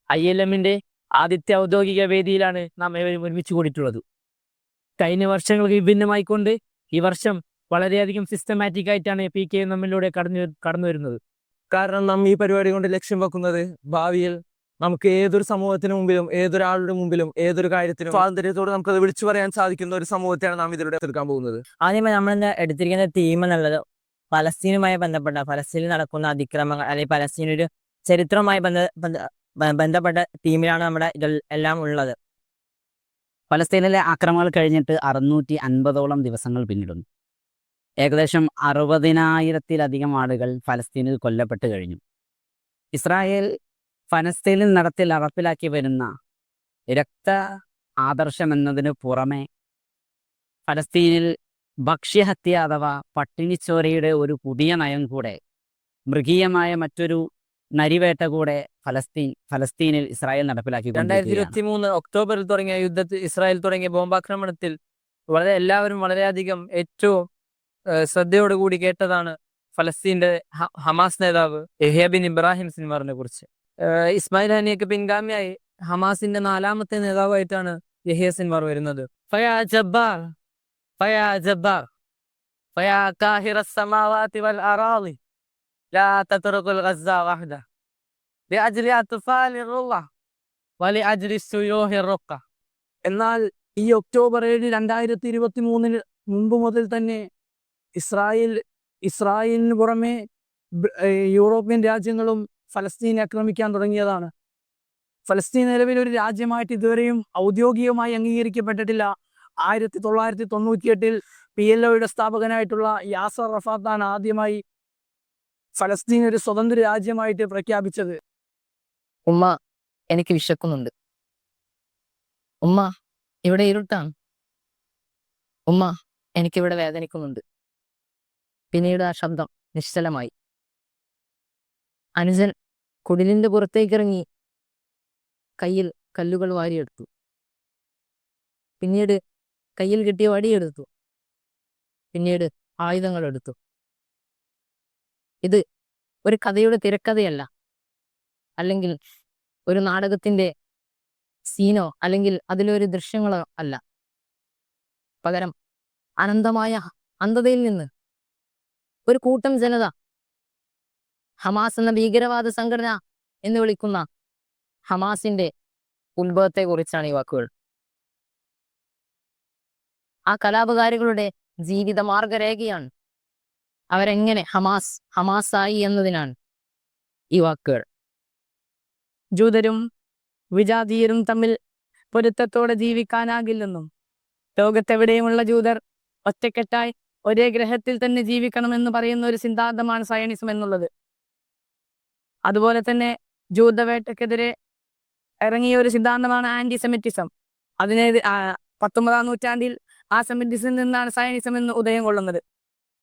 ILM-ന്റെ ആദ്യത്തെ ഔദ്യോഗിക വേദിയിലാണ് നാം ഏവരും ഒരുമിച്ച് കൂടിയിട്ടുള്ളത്. കഴിഞ്ഞ വർഷങ്ങൾക്ക് വിഭിന്നമായിക്കൊണ്ട് ഈ വർഷം വളരെയധികം സിസ്റ്റമാറ്റിക് ആയിട്ടാണ് PK നമ്മളിലൂടെ കടന്നു വരുന്നത്. കാരണം നാം ഈ പരിപാടി കൊണ്ട് ലക്ഷ്യം വെക്കുന്നത് ഭാവിയിൽ നമുക്ക് ഏതൊരു സമൂഹത്തിന് മുമ്പിലും ഏതൊരാളുടെ മുമ്പിലും ഏതൊരു കാര്യത്തിനും സ്വാതന്ത്ര്യത്തോട് നമുക്കത് വിളിച്ചു പറയാൻ സാധിക്കുന്ന ഒരു സമൂഹത്തെയാണ് നാം ഇതിലൂടെ എടുക്കാൻ പോകുന്നത്. ആദ്യമായി നമ്മൾ എടുത്തിരിക്കുന്ന തീം എന്നുള്ളത് ഫലസ്തീനുമായി ബന്ധപ്പെട്ട ഫലസ്തീനിൽ നടക്കുന്ന അതിക്രമങ്ങൾ അല്ലെങ്കിൽ പലസ്തീൻ ഒരു ചരിത്രവുമായി ബന്ധപ്പെട്ട തീമിലാണ് നമ്മുടെ എല്ലാം ഉള്ളത്. ഫലസ്തീനിലെ ആക്രമണങ്ങൾ കഴിഞ്ഞിട്ട് 650ഓളം ദിവസങ്ങൾ പിന്നിടുന്നു. ഏകദേശം 60,000-ത്തിലധികം ആളുകൾ ഫലസ്തീനിൽ കൊല്ലപ്പെട്ട് കഴിഞ്ഞു. ഇസ്രായേൽ ഫലസ്തീനിൽ നടപ്പിലാക്കി വരുന്ന രക്ത ആദർശം എന്നതിന് പുറമെ ഫലസ്തീനിൽ ഭക്ഷ്യഹത്യ അഥവാ പട്ടിണിച്ചോരയുടെ ഒരു പുതിയ നയം കൂടെ, മൃഗീയമായ മറ്റൊരു നരിവേട്ട കൂടെ ഫലസ്തീനിൽ ഇസ്രായേൽ നടപ്പിലാക്കി. 2023 ഒക്ടോബറിൽ തുടങ്ങിയ യുദ്ധത്തിൽ ഇസ്രായേൽ തുടങ്ങിയ ബോംബാക്രമണത്തിൽ എല്ലാവരും വളരെയധികം ഏറ്റവും ശ്രദ്ധയോടുകൂടി കേട്ടതാണ് ഫലസ്തീൻ്റെ ഹമാസ് നേതാവ് യഹ്യ ബിൻ ഇബ്രാഹിം സിൻവാറിനെ കുറിച്ച്. ഇസ്മായിൽ ഹനിയക്ക് പിൻഗാമിയായി ഹമാസിന്റെ 4ാമത്തെ നേതാവായിട്ടാണ് യഹ്യ സിൻവാർ വരുന്നത്. ഫയാ ജബ്ബാർ ഫയാ ജബ്ബാർ ഫയാ കാഹിറ സമാവാതി വൽ അറാളി ലാ തത്റഖുൽ ഗസ്സ വഹദ ലിഅജ്ലി അത്ഫാലി റുള്ള വലിഅജ്ലി സുയൂഹി റുഖ. എന്നാൽ ഈ ഒക്ടോബർ 7, 2023 മുമ്പ് മുതൽ തന്നെ ഇസ്രായേലിന് പുറമെ യൂറോപ്യൻ രാജ്യങ്ങളും ഫലസ്തീനെ ആക്രമിക്കാൻ തുടങ്ങിയതാണ്. ഫലസ്തീൻ നിലവിൽ ഒരു രാജ്യമായിട്ട് ഇതുവരെയും ഔദ്യോഗികമായി അംഗീകരിക്കപ്പെട്ടിട്ടില്ല. 1998 PLOയുടെ സ്ഥാപകനായിട്ടുള്ള യാസർ അറഫാത്താണ് ആദ്യമായി ഫലസ്തീൻ ഒരു സ്വതന്ത്ര രാജ്യമായിട്ട് പ്രഖ്യാപിച്ചത്. ഉമ്മ, എനിക്ക് വിശക്കുന്നുണ്ട്. ഉമ്മ, ഇവിടെ ഇരുട്ടാണ്. ഉമ്മ, എനിക്കിവിടെ വേദനിക്കുന്നുണ്ട്. പിന്നീട് ആ ശബ്ദം നിശ്ചലമായി. അനുജൻ കുടിലിന്റെ പുറത്തേക്കിറങ്ങി കയ്യിൽ കല്ലുകൾ വാരിയെടുത്തു. പിന്നീട് കയ്യിൽ കിട്ടിയ വടിയെടുത്തു. പിന്നീട് ആയുധങ്ങൾ എടുത്തു. ഇത് ഒരു കഥയുടെ തിരക്കഥയല്ല, അല്ലെങ്കിൽ ഒരു നാടകത്തിന്റെ സീനോ അല്ലെങ്കിൽ അതിലൊരു ദൃശ്യങ്ങളോ അല്ല. പകരം അനന്തമായ അന്ധതയിൽ നിന്ന് ഒരു കൂട്ടം ജനത, ഹമാസ് എന്ന ഭീകരവാദ സംഘടന എന്ന് വിളിക്കുന്ന ഹമാസിന്റെ ഉത്ഭവത്തെ കുറിച്ചാണ് ഈ വാക്കുകൾ. ആ കലാപകാരികളുടെ ജീവിത മാർഗരേഖയാണ്. അവരെങ്ങനെ ഹമാസായി എന്നതിനാണ് ഈ വാക്കുകൾ. ജൂതരും വിജാതീയരും തമ്മിൽ പൊരുത്തത്തോടെ ജീവിക്കാനാകില്ലെന്നും ലോകത്തെവിടെയുമുള്ള ജൂതർ ഒറ്റക്കെട്ടായി ഒരേ ഗ്രഹത്തിൽ തന്നെ ജീവിക്കണമെന്ന് പറയുന്ന ഒരു സിദ്ധാന്തമാണ് സയനിസം എന്നുള്ളത്. അതുപോലെ തന്നെ ജൂതവേട്ടക്കെതിരെ ഇറങ്ങിയ ഒരു സിദ്ധാന്തമാണ് ആന്റിസെമിറ്റിസം. 19ാം നൂറ്റാണ്ടിൽ ആ സെമിറ്റിസം നിന്നാണ് സയനിസം എന്ന് ഉദയം കൊള്ളുന്നത്.